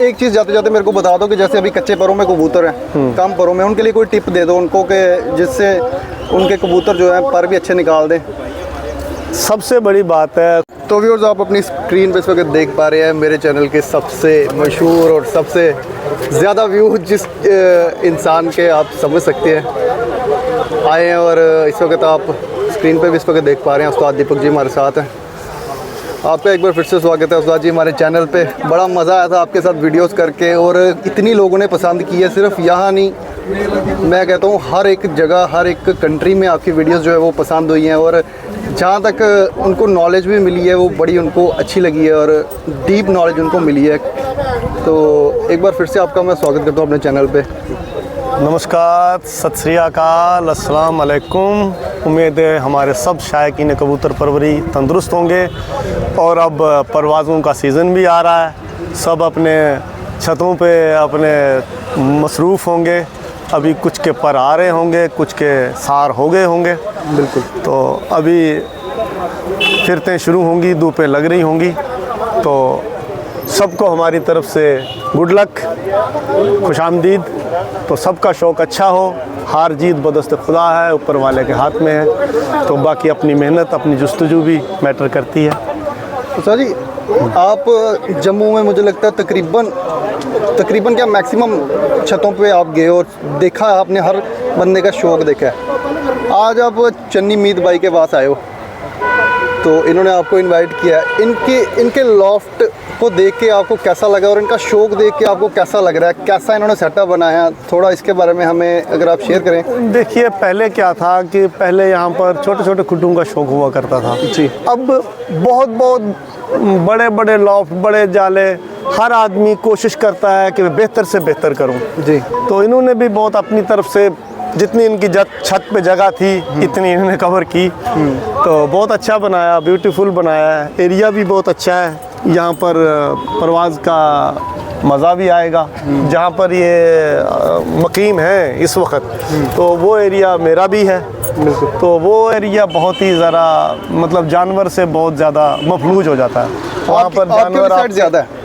एक चीज़ जाते जाते मेरे को बता दो कि जैसे अभी कच्चे परों में कबूतर हैं, कम परों में, उनके लिए कोई टिप दे दो उनको कि जिससे उनके कबूतर जो है पर भी अच्छे निकाल दें। सबसे बड़ी बात है, तो व्यूअर्स आप अपनी स्क्रीन पे इस वक्त देख पा रहे हैं मेरे चैनल के सबसे मशहूर और सबसे ज़्यादा व्यू जिस इंसान के आप समझ सकते हैं आए हैं, और इस वक्त आप स्क्रीन पे भी इस वक्त देख पा रहे हैं उस्ताद दीपक जी हमारे साथ हैं। आपका एक बार फिर से स्वागत है उस्ताद जी हमारे चैनल पे। बड़ा मज़ा आया था आपके साथ वीडियोस करके, और इतनी लोगों ने पसंद की है, सिर्फ यहाँ नहीं, मैं कहता हूँ हर एक जगह, हर एक कंट्री में आपकी वीडियोस जो है वो पसंद हुई हैं, और जहाँ तक उनको नॉलेज भी मिली है वो बड़ी उनको अच्छी लगी है, और डीप नॉलेज उनको मिली है। तो एक बार फिर से आपका मैं स्वागत करता हूँ अपने चैनल पे। नमस्कार, सत श्री अकाल, अस्सलाम वालेकुम। उम्मीद है हमारे सब शायकीन कबूतर परवरी तंदुरुस्त होंगे, और अब परवाज़ों का सीज़न भी आ रहा है, सब अपने छतों पे अपने मसरूफ़ होंगे। अभी कुछ के पर आ रहे होंगे, कुछ के सार हो गए होंगे। बिल्कुल। तो अभी फिरतें शुरू होंगी, धूपें लग रही होंगी, तो सबको हमारी तरफ से गुड लक, खुशामदीद। तो सबका शौक़ अच्छा हो, हार जीत बदस्त खुदा है, ऊपर वाले के हाथ में है। तो बाकी अपनी मेहनत, अपनी जुस्तजू भी मैटर करती है। तो सर जी, आप जम्मू में मुझे लगता है तकरीबन क्या मैक्सिमम छतों पे आप गए और देखा, आपने हर बंदे का शौक़ देखा है। आज आप चन्नी मीत भाई के पास आए हो, तो इन्होंने आपको इनवाइट किया है। इनके लॉफ्ट को देख के आपको कैसा लगा, और इनका शौक़ देख के आपको कैसा लग रहा है, कैसा इन्होंने सेटअप बनाया, थोड़ा इसके बारे में हमें अगर आप शेयर करें। देखिए, पहले क्या था कि पहले यहाँ पर छोटे छोटे खुड्डों का शौक़ हुआ करता था जी। अब बहुत बड़े बड़े लॉफ्ट, बड़े जाले, हर आदमी कोशिश करता है कि मैं बेहतर से बेहतर करूँ जी। तो इन्होंने भी बहुत अपनी तरफ से जितनी इनकी छत पे जगह थी इतनी इन्होंने कवर की। तो बहुत अच्छा बनाया, ब्यूटीफुल बनाया है, एरिया भी बहुत अच्छा है। यहाँ पर परवाज़ का मज़ा भी आएगा। जहाँ पर ये मकीम है इस वक्त, तो वो एरिया मेरा भी है। तो वो एरिया बहुत ही ज़रा मतलब जानवर से बहुत ज़्यादा मफलूज हो जाता है। वहाँ पर जानवर ज़्यादा है,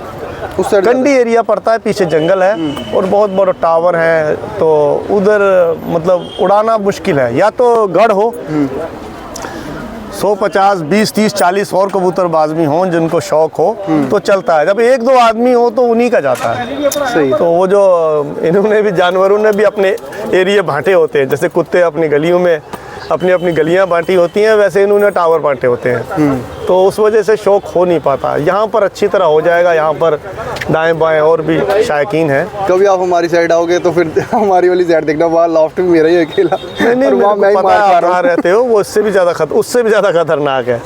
उस साइड कंडी एरिया पड़ता है, पीछे जंगल है और बहुत बड़ा टावर है, तो उधर मतलब उड़ाना मुश्किल है। या तो गढ़ हो 150, 20, 30, 40 और कबूतरबाज भी हों जिनको शौक़ हो तो चलता है। जब एक दो आदमी हो तो उन्हीं का जाता है। सही। तो वो जो इन्होंने भी, जानवरों ने भी अपने एरिया बांटे होते हैं, जैसे कुत्ते अपनी गलियों में अपनी अपनी गलियां बांटी होती हैं, वैसे इन्होंने टावर बांटे होते हैं। तो उस वजह से शौक़ हो नहीं पाता। यहाँ पर अच्छी तरह हो जाएगा। यहाँ पर दाएं बाएं और भी शायकीन हैं। कभी आप हमारी साइड आओगे तो फिर हमारी वाली साइड देखना, वहाँ लॉफ्ट भी मेरा ही अकेला। नहीं, वहाँ मैं कहाँ रहते हो, वो उससे भी ज़्यादा खतरनाक है।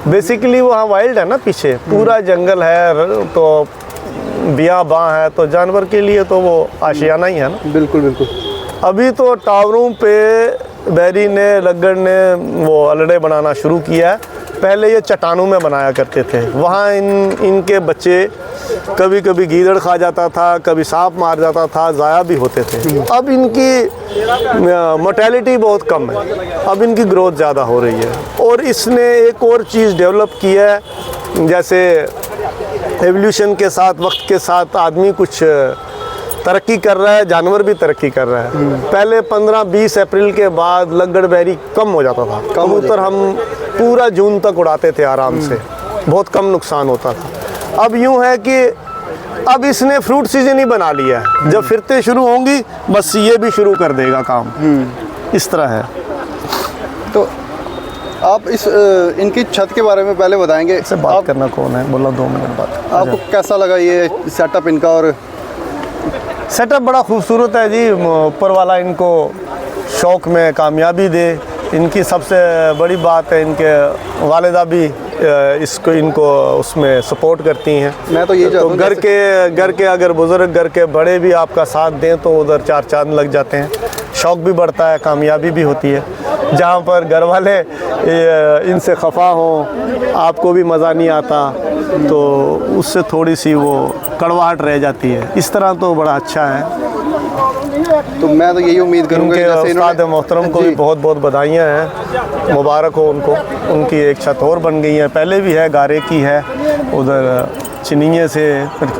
बेसिकली वहाँ वाइल्ड है ना, पीछे पूरा जंगल है, तो बियाबां है, तो जानवर के लिए तो वो आशियाना ही है ना। बिल्कुल बिल्कुल। अभी तो टावरों पे बैरी ने, लग्गड़ ने वो अलड़े बनाना शुरू किया है। पहले ये चट्टानों में बनाया करते थे, वहाँ इनके बच्चे कभी कभी गीदड़ खा जाता था, कभी सांप मार जाता था, ज़ाया भी होते थे। अब इनकी मोर्टेलिटी बहुत कम है, अब इनकी ग्रोथ ज़्यादा हो रही है। और इसने एक और चीज़ डेवलप की है, जैसे एवोल्यूशन के साथ, वक्त के साथ आदमी कुछ तरक्की कर रहा है, जानवर भी तरक्की कर रहा है। पहले 15-20 अप्रैल के बाद लग्गड़ बैरी कम हो जाता था, कबूतर हम पूरा जून तक उड़ाते थे आराम से, बहुत कम नुकसान होता था। अब यूँ है कि अब इसने फ्रूट सीजन ही बना लिया है, जब फिरते शुरू होंगी बस ये भी शुरू कर देगा काम। इस तरह है। तो आप इनकी छत के बारे में पहले बताएंगे। इससे बात करना कौन है, बोला 2 मिनट बाद। आपको कैसा लगा ये सेटअप इनका? और सेटअप बड़ा खूबसूरत है जी। ऊपर वाला इनको शौक़ में कामयाबी दे। इनकी सबसे बड़ी बात है, इनके वालिदा भी इनको उसमें सपोर्ट करती हैं। मैं तो ये तो घर के अगर बुज़ुर्ग, घर के बड़े भी आपका साथ दें तो उधर 4 चांद लग जाते हैं। शौक़ भी बढ़ता है, कामयाबी भी होती है। जहाँ पर घर वाले इनसे खफा हों, आपको भी मज़ा नहीं आता, तो उससे थोड़ी सी वो कड़वाहट रह जाती है। इस तरह तो बड़ा अच्छा है। तो मैं तो यही उम्मीद करूँगा कि उस्ताद मोहतरम को भी बहुत बहुत बधाइयाँ हैं, मुबारक हो उनको। उनकी एक छत और बन गई है, पहले भी है, गारे की है, उधर चिनिये से,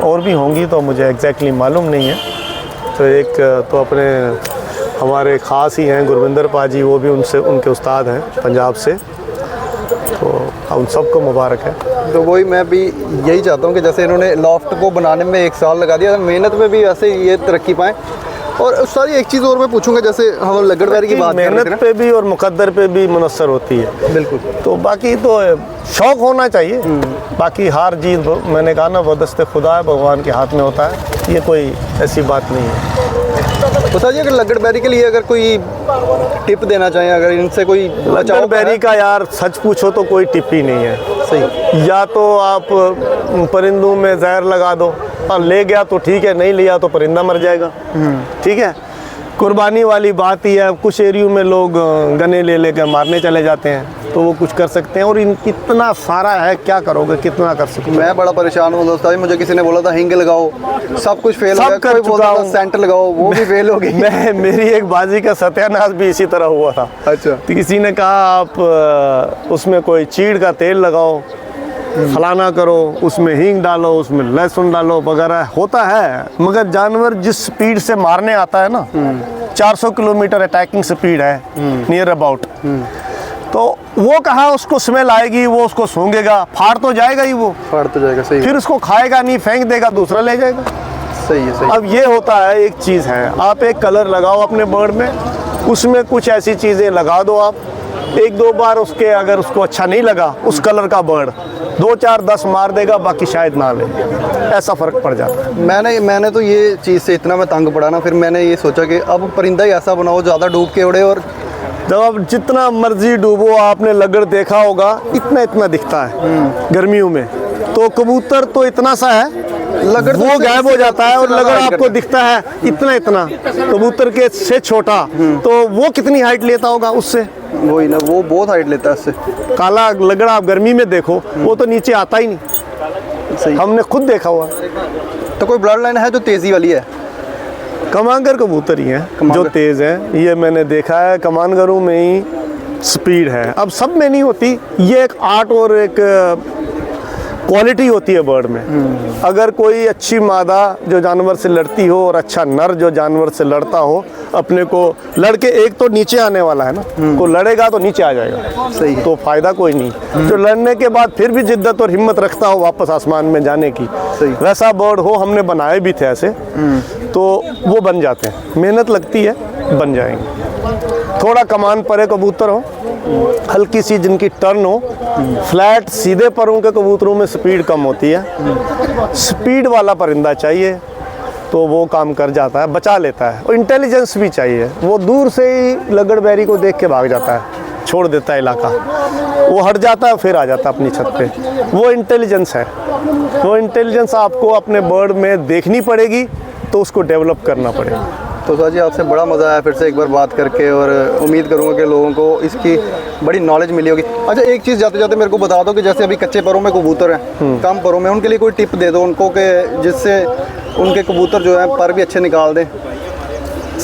और भी होंगी तो मुझे एग्जैक्टली मालूम नहीं है। तो एक तो अपने हमारे ख़ास ही हैं गुरविंदर पाजी, वो भी उनसे उनके उस्ताद हैं पंजाब से, तो उन सबको मुबारक है। तो वही मैं भी यही चाहता हूँ कि जैसे इन्होंने लॉफ्ट को बनाने में 1 साल लगा दिया, मेहनत में भी ऐसे ये तरक्की पाएँ। और सारी एक चीज़ और मैं पूछूंगा, जैसे हम लग्गड़बैरी की बात कर रहे थे मेहनत ना, पे भी और मुकद्दर पे भी मुनस्सर होती है। बिल्कुल। तो बाकी तो शौक़ होना चाहिए, बाकी हार जीत मैंने कहा ना वो दस्ते खुदा है, भगवान के हाथ में होता है, ये कोई ऐसी बात नहीं है। बताइए अगर लग्गड़बैरी के लिए अगर कोई टिप देना चाहें, अगर इनसे कोई लग्गड़बैरी का यार सच पूछो तो कोई टिप ही नहीं है। सही, या तो आप परिंदों में जहर लगा दो, और ले गया तो ठीक है, नहीं लिया तो परिंदा मर जाएगा, ठीक है। कुर्बानी वाली बात ही है। कुछ एरियो में लोग गने ले लेकर मारने चले जाते हैं, तो वो कुछ कर सकते हैं, और इतना सारा है, क्या करोगे, कितना कर सकते हो। मैं बड़ा परेशान हूँ दोस्त, अभी मुझे किसी ने बोला था हिंग लगाओ, सब कुछ फेल हो सब गया। कर कोई चुका बोला था हूँ। सेंट लगाओ, वो भी फेल हो गई। मेरी एक बाजी का सत्यानाश भी इसी तरह हुआ था। अच्छा। तो किसी ने कहा आप उसमें कोई चीड़ का तेल लगाओ, फलाना करो, उसमें हींग डालो, उसमें लहसुन डालो वगैरह, होता है। मगर जानवर जिस स्पीड से मारने आता है ना, 400 किलोमीटर अटैकिंग स्पीड है नियर अबाउट, तो वो कहाँ उसको स्मेल आएगी, वो उसको सूंघेगा, फाड़ तो जाएगा ही, वो फाड़ तो जाएगा। सही, फिर उसको खाएगा नहीं, फेंक देगा, दूसरा ले जाएगा। सही है, सही। अब ये होता है, एक चीज़ है, आप एक कलर लगाओ अपने बर्ड में, उसमें कुछ ऐसी चीज़ें लगा दो आप, 1-2 बार उसके अगर उसको अच्छा नहीं लगा उस कलर का बर्ड, 2, 4, 10 मार देगा, बाकी शायद ना ले, ऐसा फ़र्क पड़ जाता है। मैंने तो ये चीज़ से इतना मैं तंग पड़ा ना, फिर मैंने ये सोचा कि अब परिंदा ही ऐसा बनाओ ज़्यादा डूब के उड़े। और जब आप जितना मर्जी डूबो, आपने लगड़ देखा होगा, इतना इतना दिखता है गर्मियों में, तो कबूतर तो इतना सा है, लगड़ वो गायब हो जाता है, और लगड़ आपको दिखता है इतना इतना, कबूतर के से छोटा, तो वो कितनी हाइट लेता होगा उससे। वही ना, वो बहुत हाइट लेता है उससे। काला लगड़ आप गर्मी में देखो, वो तो नीचे आता ही नहीं, सही। हमने खुद देखा हुआ। तो कोई ब्लड लाइन है जो तेज़ी वाली है? कमांगर कबूतर ही हैं जो तेज़ हैं, ये मैंने देखा है, कमांगरों में ही स्पीड है। अब सब में नहीं होती, ये एक आर्ट और एक क्वालिटी होती है बर्ड में। अगर कोई अच्छी मादा जो जानवर से लड़ती हो और अच्छा नर जो जानवर से लड़ता हो, अपने को लड़के, एक तो नीचे आने वाला है ना, को लड़ेगा तो नीचे आ जाएगा, सही, तो फायदा कोई नहीं। जो लड़ने के बाद फिर भी जिद्दत और हिम्मत रखता हो वापस आसमान में जाने की, सही। वैसा बर्ड हो, हमने बनाए भी थे ऐसे, तो वो बन जाते हैं। मेहनत लगती है, बन जाएंगे। थोड़ा कमान परे कबूतर हो, हल्की सी जिनकी टर्न हो, फ्लैट सीधे परों के कबूतरों में स्पीड कम होती है, स्पीड वाला परिंदा चाहिए, तो वो काम कर जाता है, बचा लेता है। और इंटेलिजेंस भी चाहिए, वो दूर से ही लग्गड़बैरी को देख के भाग जाता है, छोड़ देता है इलाका, वो हट जाता है, फिर आ जाता है अपनी छत पे। वो इंटेलिजेंस है, वो इंटेलिजेंस आपको अपने बर्ड में देखनी पड़ेगी, तो उसको डेवलप करना पड़ेगा। तो सर जी, आपसे बड़ा मज़ा आया फिर से एक बार बात करके, और उम्मीद करूँगा कि लोगों को इसकी बड़ी नॉलेज मिली होगी। अच्छा, एक चीज़ जाते जाते मेरे को बता दो कि जैसे अभी कच्चे परों में कबूतर हैं, कम परों में, उनके लिए कोई टिप दे दो उनको, कि जिससे उनके कबूतर जो हैं पर भी अच्छे निकाल दें।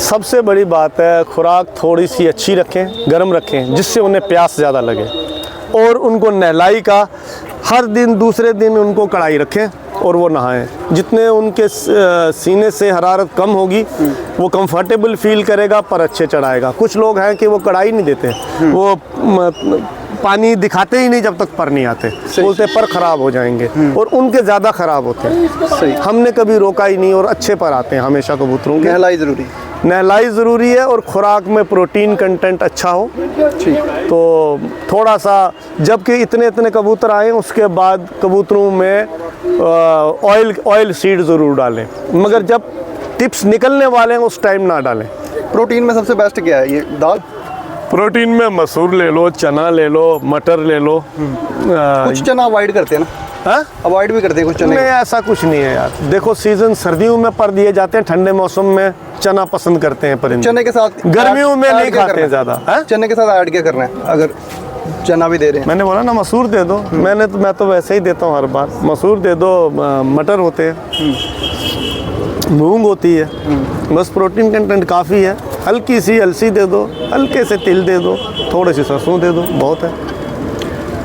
सबसे बड़ी बात है, खुराक थोड़ी सी अच्छी रखें, गर्म रखें, जिससे उन्हें प्यास ज़्यादा लगे, और उनको नहलाई का हर दिन दूसरे दिन उनको कढ़ाई रखें और वो नहाएं। जितने उनके सीने से हरारत कम होगी, वो कंफर्टेबल फील करेगा, पर अच्छे चढ़ाएगा। कुछ लोग हैं कि वो कढ़ाई नहीं देते, वो पानी दिखाते ही नहीं जब तक पर नहीं आते, बोलते पर ख़राब हो जाएंगे, और उनके ज़्यादा ख़राब होते हैं। सही, हमने कभी रोका ही नहीं, और अच्छे पर आते हैं हमेशा कबूतरों के। नहलाई ज़रूरी, नहलाई ज़रूरी है, और खुराक में प्रोटीन कंटेंट अच्छा हो। ठीक। तो थोड़ा सा, जबकि इतने इतने कबूतर आए, उसके बाद कबूतरों में ऑयल सीड ज़रूर डालें, मगर जब टिप्स निकलने वाले हैं उस टाइम ना डालें। प्रोटीन में सबसे बेस्ट क्या है? ये दाल। प्रोटीन में मसूर ले लो, चना ले लो, मटर ले लो। कुछ चना अवॉइड करते हैं ना, हाँ, अवॉइड भी करते हैं कुछ चने। नहीं, ऐसा कुछ नहीं है यार। देखो, सीजन सर्दियों में पर दिए जाते हैं, ठंडे मौसम में चना पसंद करते हैं परिंदे, चने के साथ गर्मियों में ऐड नहीं क्या खाते करना हैं है? ज़्यादा। चने के साथ ऐड क्या करना है अगर चना भी दे रहे हैं? मैंने बोला ना मसूर दे दो, मैं तो वैसे ही देता हूँ हर बार। मसूर दे दो, मटर होते हैं, मूंग होती है, बस प्रोटीन कंटेंट काफ़ी है। हल्की सी अलसी दे दो, हल्के से तिल दे दो, थोड़े से सरसों दे दो, बहुत है।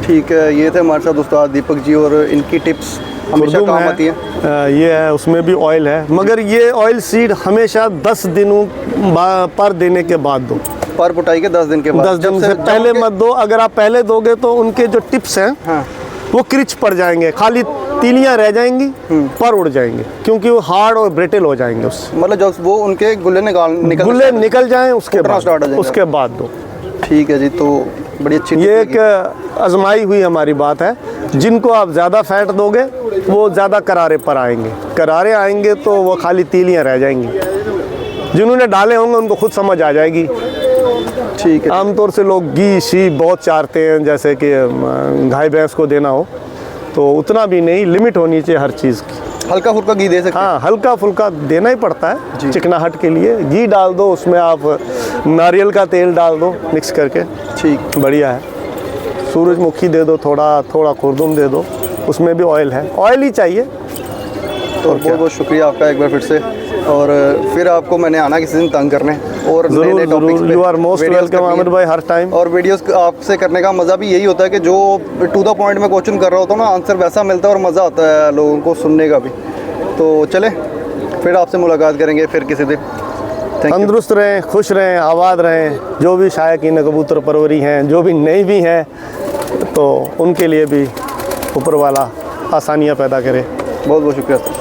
ठीक है, ये थे हमारे साथ उस्ताद दीपक जी, और इनकी टिप्स हमेशा खुरदुम काम है, आती है। ये है, उसमें भी ऑयल है, मगर ये ऑयल सीड हमेशा 10 दिनों पर देने के बाद दो। पर पुटाई के 10 दिन के बाद? 10 दिन जब से पहले जब मत दो। अगर आप पहले दोगे तो उनके जो टिप्स हैं हाँ। वो क्रिच पड़ जाएंगे, खाली तीलियां रह जाएंगी, पर उड़ जाएंगे, क्योंकि वो हार्ड और ब्रिटल हो जाएंगे उससे। मतलब जब वो उनके गुल्ले गुल्ले निकल जाएं उसके उठना स्टार्ट हो बाद, जाएगा। उसके बाद दो। ठीक है जी, तो बड़ी अच्छी ये टिप एक आजमाई हुई हमारी बात है। जिनको आप ज़्यादा फैट दोगे वो ज़्यादा करारे पर आएंगे, करारे आएंगे तो वो खाली तीलियां रह जाएंगी। जिन्होंने डाले होंगे उनको खुद समझ आ जाएगी। ठीक है। आमतौर से लोग घी शी बहुत चाहते हैं, जैसे कि गाय भैंस को देना हो, तो उतना भी नहीं, लिमिट होनी चाहिए हर चीज़ की। हल्का फुल्का घी दे सकते हैं? हाँ, हल्का फुल्का देना ही पड़ता है चिकनाहट के लिए। घी डाल दो, उसमें आप नारियल का तेल डाल दो मिक्स करके, ठीक। बढ़िया है। सूरजमुखी दे दो, थोड़ा थोड़ा खुरदुम दे दो, उसमें भी ऑयल है, ऑयल ही चाहिए। तो बहुत बहुत शुक्रिया आपका एक बार फिर से। और फिर आपको मैंने आना किसी दिन तंग करने और नए ज़रूर टॉपिक्स ज़रूर, पे you are most videos welcome करनी है। आमिर भाई, हर टाइम। और वीडियोस आपसे करने का मज़ा भी यही होता है कि जो टू द पॉइंट में क्वेश्चन कर रहा होता हूँ ना, आंसर वैसा मिलता है और मज़ा आता है लोगों को सुनने का भी। तो चले फिर आपसे मुलाकात करेंगे फिर किसी दिन। Thank you. तंदुरुस्त रहें, खुश रहें, आबाद रहें। जो भी शायकीन कबूतर परवरी हैं, जो भी नहीं भी हैं, तो उनके लिए भी ऊपर वाला आसानियाँ पैदा करे। बहुत बहुत शुक्रिया सर।